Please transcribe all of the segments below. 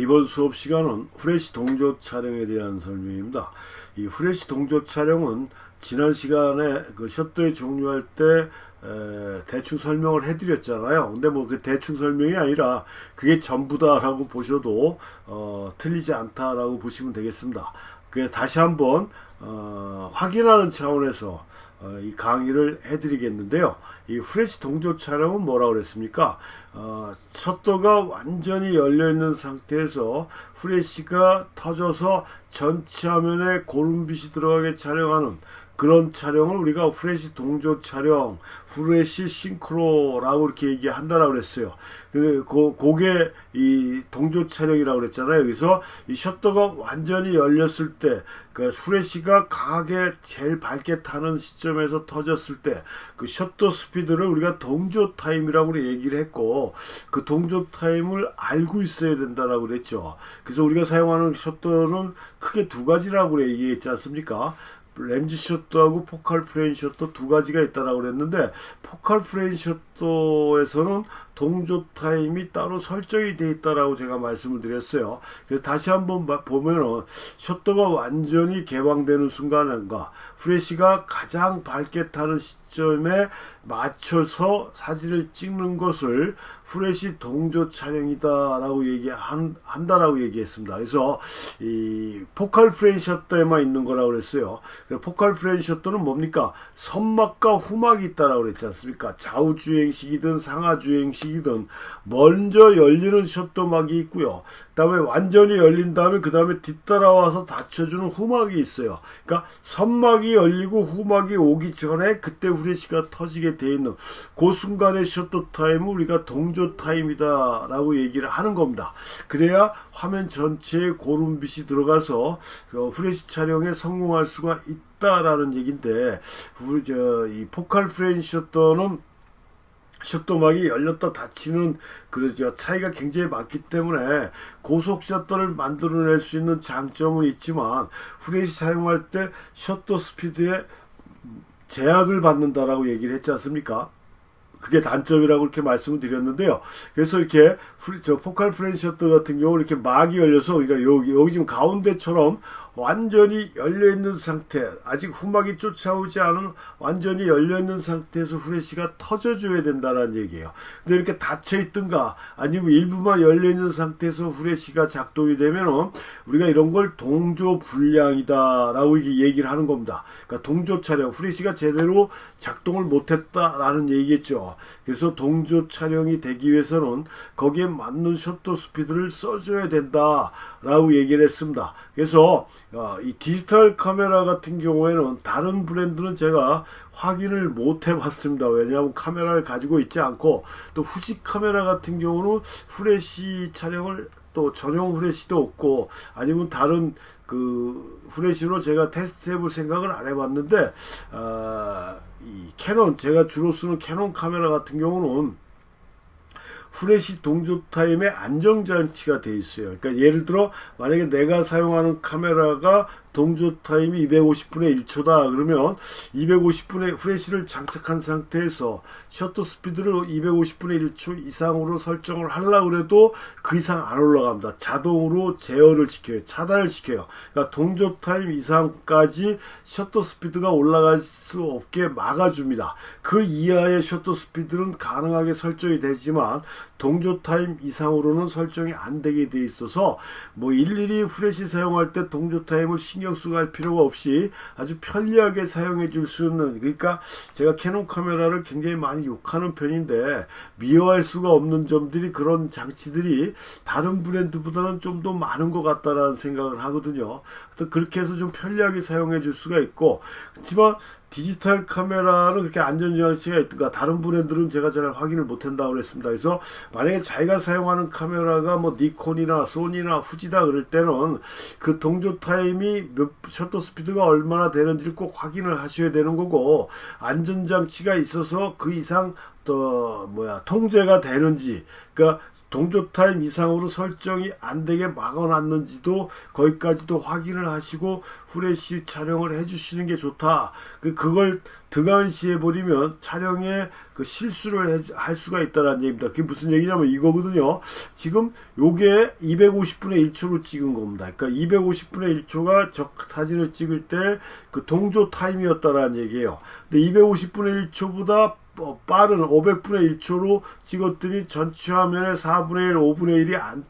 이번 수업 시간은 후레쉬 동조 촬영에 대한 설명입니다. 이 후레쉬 동조 촬영은 지난 시간에 그 셔터에 종료할 때 대충 설명을 해드렸잖아요. 근데 뭐 그 대충 설명이 아니라 그게 전부다라고 보셔도 틀리지 않다라고 보시면 되겠습니다. 그 다시 한번 확인하는 차원에서 이 강의를 해드리겠는데요. 이 후레쉬 동조 촬영은 뭐라고 그랬습니까? 셔터가 완전히 열려있는 상태에서 후레쉬가 터져서 전체 화면에 고름빛이 들어가게 촬영하는 그런 촬영을 우리가 후레쉬 동조 촬영, 후레쉬 싱크로라고 이렇게 얘기한다라고 그랬어요. 그게 이 동조 촬영이라고 그랬잖아요. 그래서 이 셔터가 완전히 열렸을 때, 그 후레쉬가 강하게 제일 밝게 타는 시점에서 터졌을 때, 그 셔터 스피드를 우리가 동조 타임이라고 얘기를 했고, 그 동조 타임을 알고 있어야 된다라고 그랬죠. 그래서 우리가 사용하는 셔터는 크게 두 가지라고 얘기했지 않습니까? 렌즈 셔터하고 포칼 프레임 셔터 두 가지가 있다라고 그랬는데, 포칼 프레임 셔터에서는 동조 타임이 따로 설정이 되어 있다라고 제가 말씀을 드렸어요. 그래서 다시 한번 보면은 셔터가 완전히 개방되는 순간과 후레쉬가 가장 밝게 타는 시점에 맞춰서 사진을 찍는 것을 후레쉬 동조 촬영이다라고 한다라고 얘기했습니다. 그래서 이 포칼 프레임 셔터에만 있는 거라고 그랬어요. 포칼 프레임 셔터는 뭡니까? 선막과 후막이 있다라고 그랬지 않습니까? 좌우주행식이든 상하주행식이든 먼저 열리는 셔터막이 있고요. 그 다음에 완전히 열린 다음에 그 다음에 뒤따라와서 닫혀주는 후막이 있어요. 그러니까 선막이 열리고 후막이 오기 전에 그때 후레쉬가 터지게 돼 있는 그 순간의 셔터 타임을 우리가 동조 타임이다 라고 얘기를 하는 겁니다. 그래야 화면 전체에 고름빛이 들어가서 후레쉬 촬영에 성공할 수가 있다라는 얘기인데, 이 포칼 프레임 셔터는 셔터막이 열렸다 닫히는 그 차이가 굉장히 많기 때문에 고속 셔터를 만들어낼 수 있는 장점은 있지만, 후레쉬 사용할 때 셔터 스피드에 제약을 받는다라고 얘기를 했지 않습니까? 그게 단점이라고 이렇게 말씀을 드렸는데요. 그래서 이렇게 포칼 프레임 셔터 같은 경우 이렇게 막이 열려서 우리가 여기 지금 가운데처럼 완전히 열려있는 상태, 아직 후막이 쫓아오지 않은 완전히 열려있는 상태에서 후레쉬가 터져줘야 된다는 얘기예요. 근데 이렇게 닫혀있든가 아니면 일부만 열려있는 상태에서 후레쉬가 작동이 되면은 우리가 이런 걸 동조 불량이다 라고 얘기를 하는 겁니다. 그러니까 동조 촬영, 후레쉬가 제대로 작동을 못했다라는 얘기겠죠. 그래서 동조 촬영이 되기 위해서는 거기에 맞는 셔터 스피드를 써줘야 된다 라고 얘기를 했습니다. 그래서 이 디지털 카메라 같은 경우에는 다른 브랜드는 제가 확인을 못 해봤습니다. 왜냐하면 카메라를 가지고 있지 않고, 또 후지 카메라 같은 경우는 후레쉬 촬영을 또 전용 후레쉬도 없고, 아니면 다른 그 후레쉬로 제가 테스트 해볼 생각을 안 해봤는데, 이 캐논, 제가 주로 쓰는 캐논 카메라 같은 경우는 후레쉬 동조 타임의 안정장치가 되어 있어요. 그러니까 예를 들어 만약에 내가 사용하는 카메라가 동조 타임이 250분의 1초다 그러면 250분의 후레쉬를 장착한 상태에서 셔터 스피드를 250분의 1초 이상으로 설정을 하려고 해도 그 이상 안 올라갑니다. 자동으로 제어를 시켜요. 차단을 시켜요. 그러니까 동조 타임 이상까지 셔터 스피드가 올라갈 수 없게 막아줍니다. 그 이하의 셔터 스피드는 가능하게 설정이 되지만 동조 타임 이상으로는 설정이 안 되게 돼 있어서 뭐 일일이 후레쉬 사용할 때 동조 타임을 신경 쓰고 할 필요가 없이 아주 편리하게 사용해 줄 수 있는, 그러니까 제가 캐논 카메라를 굉장히 많이 욕하는 편인데 미워할 수가 없는 점들이, 그런 장치들이 다른 브랜드보다는 좀 더 많은 것 같다라는 생각을 하거든요. 그렇게 해서 좀 편리하게 사용해 줄 수가 있고, 그렇지만 디지털 카메라는 그렇게 안전장치가 있든가, 다른 브랜드는 제가 잘 확인을 못한다고 그랬습니다. 그래서 만약에 자기가 사용하는 카메라가 뭐 니콘이나 소니나 후지다 그럴 때는 그 동조 타임이 셔터 스피드가 얼마나 되는지를 꼭 확인을 하셔야 되는 거고, 안전장치가 있어서 그 이상 통제가 되는지, 그러니까 동조 타임 이상으로 설정이 안 되게 막아놨는지도 거기까지도 확인을 하시고 후레쉬 촬영을 해주시는 게 좋다. 그걸 등한시해 버리면 촬영에 그 실수를 할 수가 있다는 얘기입니다. 그게 무슨 얘기냐면 이거거든요. 지금 요게 250분의 1초로 찍은 겁니다. 그러니까 250분의 1초가 저 사진을 찍을 때 그 동조 타임이었다라는 얘기예요. 근데 250분의 1초보다 빠른 500분의 1초로 찍었더니 전체 화면에 4분의 1, 5분의 1이 안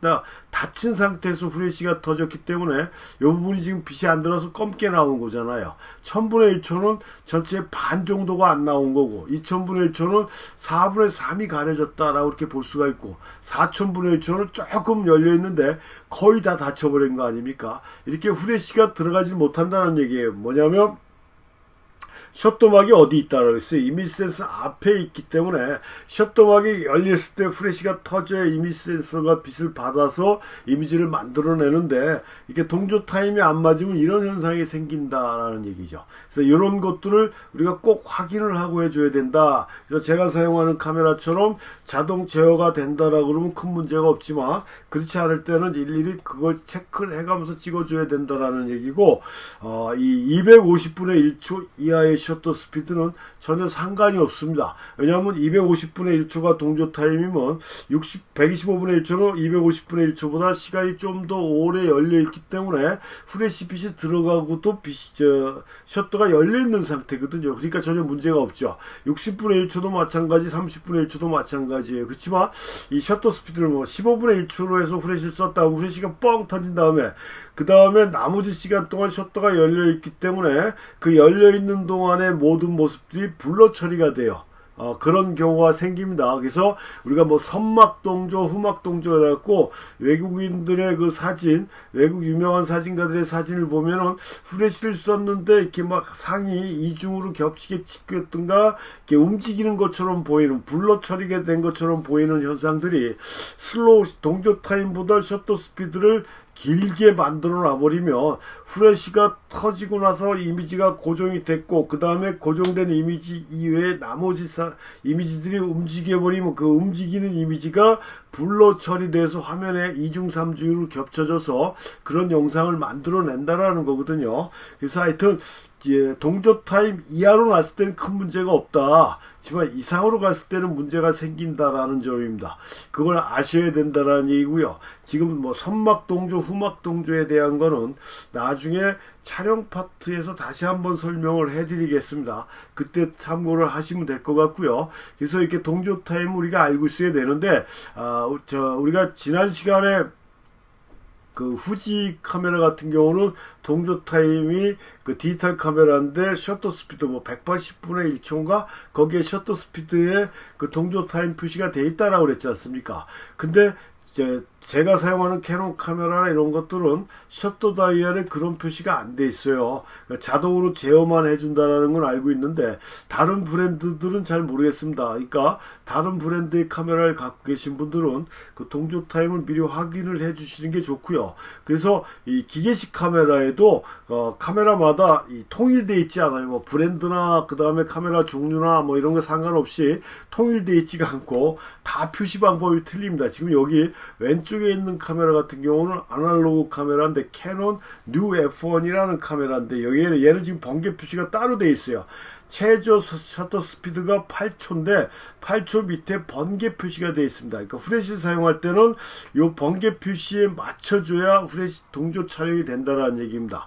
닫힌 상태에서 후레쉬가 터졌기 때문에 이 부분이 지금 빛이 안 들어서 검게 나온 거잖아요. 1000분의 1초는 전체 반 정도가 안 나온 거고 2000분의 1초는 4분의 3이 가려졌다라고 이렇게 볼 수가 있고 4000분의 1초는 조금 열려 있는데 거의 다 닫혀버린 거 아닙니까? 이렇게 후레쉬가 들어가지 못한다는 얘기예요. 뭐냐면 셔터막이 어디 있다라고 했어요. 이미지 센서 앞에 있기 때문에 셔터막이 열렸을 때 후레쉬가 터져야 이미지 센서가 빛을 받아서 이미지를 만들어내는데 이게 동조 타임이 안 맞으면 이런 현상이 생긴다라는 얘기죠. 그래서 이런 것들을 우리가 꼭 확인을 하고 해줘야 된다. 그래서 제가 사용하는 카메라처럼 자동 제어가 된다라고 그러면 큰 문제가 없지만 그렇지 않을 때는 일일이 그걸 체크를 해가면서 찍어줘야 된다라는 얘기고 이 250분의 1초 이하의 셔터 스피드는 전혀 상관이 없습니다. 왜냐하면 250분의 1초가 동조 타임이면 125분의 1초는 250분의 1초보다 시간이 좀 더 오래 열려 있기 때문에 후레쉬 빛이 들어가고도 셔터가 열려 있는 상태거든요. 그러니까 전혀 문제가 없죠. 60분의 1초도 마찬가지, 30분의 1초도 마찬가지예요. 그렇지만 이 셔터 스피드를 15분의 1초로 해서 후레쉬를 썼다. 후레쉬가 뻥 터진 다음에 그 다음에 나머지 시간 동안 셔터가 열려 있기 때문에 그 열려 있는 동안의 모든 모습들이 블러 처리가 돼요. 그런 경우가 생깁니다. 그래서 우리가 선막 동조, 후막 동조 해갖고 외국인들의 그 사진, 외국 유명한 사진가들의 사진을 보면은 후레쉬를 썼는데 이렇게 막 상이 이중으로 겹치게 찍혔던가 이렇게 움직이는 것처럼 보이는, 블러 처리가 된 것처럼 보이는 현상들이 슬로우 동조 타임보다 셔터 스피드를 길게 만들어 놔버리면 후레쉬가 터지고 나서 이미지가 고정이 됐고 그 다음에 고정된 이미지 이외에 나머지 이미지들이 움직여버리면 그 움직이는 이미지가 블러 처리돼서 화면에 이중 삼중으로 겹쳐져서 그런 영상을 만들어낸다라는 거거든요. 그래서 하여튼 동조 타임 이하로 났을 때는 큰 문제가 없다. 하지만 이상으로 갔을 때는 문제가 생긴다라는 점입니다. 그걸 아셔야 된다라는 얘기고요. 지금 선막 동조, 후막 동조에 대한 거는 나중에 촬영 파트에서 다시 한번 설명을 해드리겠습니다. 그때 참고를 하시면 될 것 같고요. 그래서 이렇게 동조 타임 우리가 알고 있어야 되는데, 우리가 지난 시간에 그 후지 카메라 같은 경우는 동조 타임이 그 디지털 카메라인데 셔터 스피드 180분의 1초인가 거기에 셔터 스피드에 그 동조 타임 표시가 돼 있다라고 그랬지 않습니까? 근데 제가 사용하는 캐논 카메라나 이런 것들은 셔터 다이얼에 그런 표시가 안 돼 있어요. 그러니까 자동으로 제어만 해준다라는 건 알고 있는데 다른 브랜드들은 잘 모르겠습니다. 그러니까 다른 브랜드의 카메라를 갖고 계신 분들은 그 동조 타임을 미리 확인을 해주시는 게 좋고요. 그래서 이 기계식 카메라에도 카메라마다 통일되어 있지 않아요. 브랜드나 그 다음에 카메라 종류나 이런 거 상관없이 통일되어 있지가 않고 다 표시 방법이 틀립니다. 지금 여기 왼쪽에 있는 카메라 같은 경우는 아날로그 카메라인데 캐논 뉴 F1이라는 카메라인데 여기에는 얘는 지금 번개 표시가 따로 돼 있어요. 최저 셔터 스피드가 8초인데 8초 밑에 번개 표시가 되어 있습니다. 그러니까 후레쉬를 사용할 때는 이 번개 표시에 맞춰줘야 후레쉬 동조 촬영이 된다라는 얘기입니다.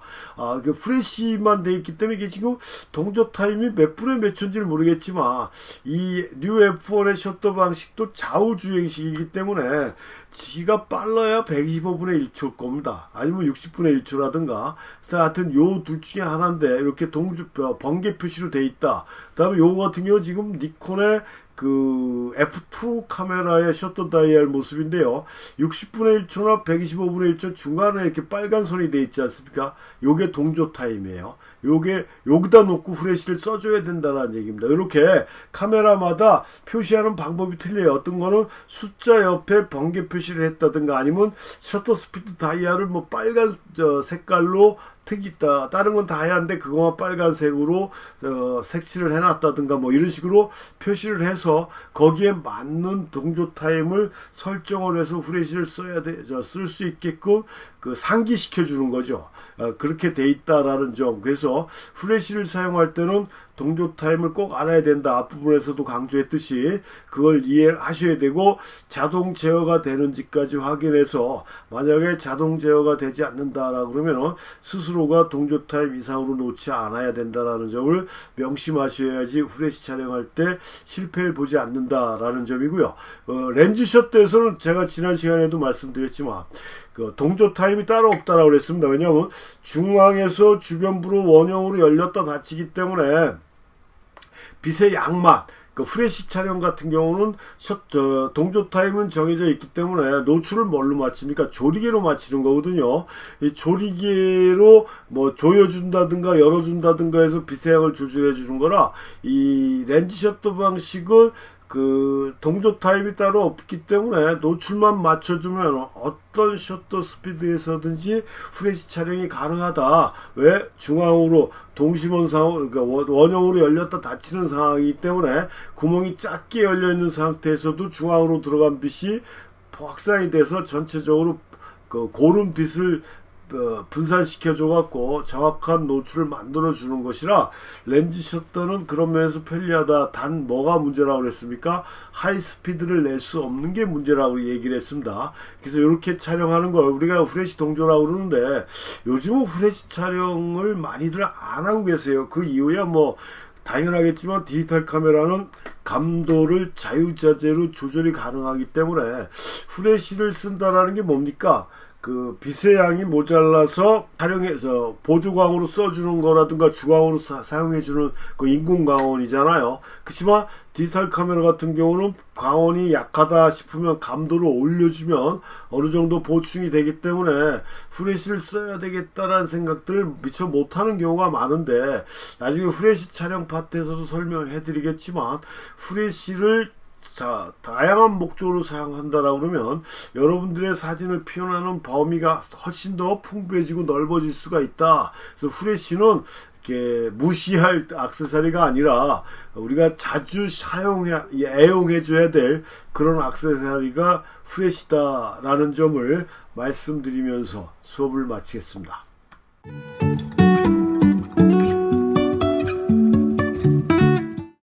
그 후레쉬만 되어 있기 때문에 이게 지금 동조 타임이 몇 분의 몇 초인지를 모르겠지만 이 뉴 F1의 셔터 방식도 좌우 주행식이기 때문에 지가 빨라야 125분의 1초일 겁니다. 아니면 60분의 1초라든가. 그래서 하여튼 요 둘 중에 하나인데 이렇게 번개 표시로 돼 있다. 그 다음에 요거 같은 경우 지금 니콘의 그 F2 카메라의 셔터 다이얼 모습인데요. 60분의 1초나 125분의 1초 중간에 이렇게 빨간 선이 돼 있지 않습니까? 요게 동조 타임이에요. 요게 여기다 놓고 후레쉬를 써줘야 된다는 얘기입니다. 이렇게 카메라마다 표시하는 방법이 틀려요. 어떤 거는 숫자 옆에 번개 표시를 했다든가 아니면 셔터 스피드 다이얼을 빨간 색깔로 특이다. 다른 건 다 하얀데 그거만 빨간색으로 색칠을 해놨다든가 이런 식으로 표시를 해서 따라서 거기에 맞는 동조 타임을 설정을 해서 후레쉬를 쓸 수 있게끔 그 상기시켜 주는 거죠. 그렇게 돼 있다라는 점. 그래서 후레쉬를 사용할 때는 동조 타임을 꼭 알아야 된다. 앞부분에서도 강조했듯이 그걸 이해를 하셔야 되고, 자동 제어가 되는지까지 확인해서 만약에 자동 제어가 되지 않는다라고 그러면 스스로가 동조 타임 이상으로 놓지 않아야 된다라는 점을 명심하셔야지 후레쉬 촬영할 때 실패를 보지 않는다라는 점이고요. 렌즈 셔터에서는 제가 지난 시간에도 말씀드렸지만 그 동조 타임이 따로 없다라고 그랬습니다. 왜냐하면 중앙에서 주변부로 원형으로 열렸다 닫히기 때문에 빛의 양만, 그 후레쉬 촬영 같은 경우는 동조 타임은 정해져 있기 때문에 노출을 뭘로 맞춥니까? 조리개로 맞추는 거거든요. 이 조리개로 뭐 조여준다든가 열어준다든가 해서 빛의 양을 조절해 주는 거라, 이 렌즈 셔터 방식은 그 동조 타입이 따로 없기 때문에 노출만 맞춰주면 어떤 셔터 스피드에서든지 후레쉬 촬영이 가능하다. 왜? 중앙으로 동심원 상황, 그러니까 원형으로 열렸다 닫히는 상황이기 때문에 구멍이 작게 열려 있는 상태에서도 중앙으로 들어간 빛이 확산이 돼서 전체적으로 그 고른 빛을 분산시켜줘 갖고 정확한 노출을 만들어 주는 것이라, 렌즈 셔터는 그런 면에서 편리하다. 단 뭐가 문제라고 그랬습니까? 하이 스피드를 낼 수 없는 게 문제라고 얘기를 했습니다. 그래서 이렇게 촬영하는 걸 우리가 후레쉬 동조라고 그러는데, 요즘은 후레쉬 촬영을 많이들 안 하고 계세요. 그 이유야 뭐 당연하겠지만 디지털 카메라는 감도를 자유자재로 조절이 가능하기 때문에 후레쉬를 쓴다라는 게 뭡니까? 그 빛의 양이 모자라서 촬영해서 보조광으로 써주는 거라든가 주광으로 사용해주는 그 인공 광원이잖아요. 그렇지만 디지털 카메라 같은 경우는 광원이 약하다 싶으면 감도를 올려주면 어느 정도 보충이 되기 때문에 후레쉬를 써야 되겠다라는 생각들을 미처 못하는 경우가 많은데, 나중에 후레쉬 촬영 파트에서도 설명해 드리겠지만, 후레쉬를 다양한 목적으로 사용한다라고 그러면 여러분들의 사진을 표현하는 범위가 훨씬 더 풍부해지고 넓어질 수가 있다. 그래서 후레쉬는 이렇게 무시할 액세서리가 아니라 우리가 자주 애용해 줘야 될 그런 액세서리가 후레쉬다라는 점을 말씀드리면서 수업을 마치겠습니다.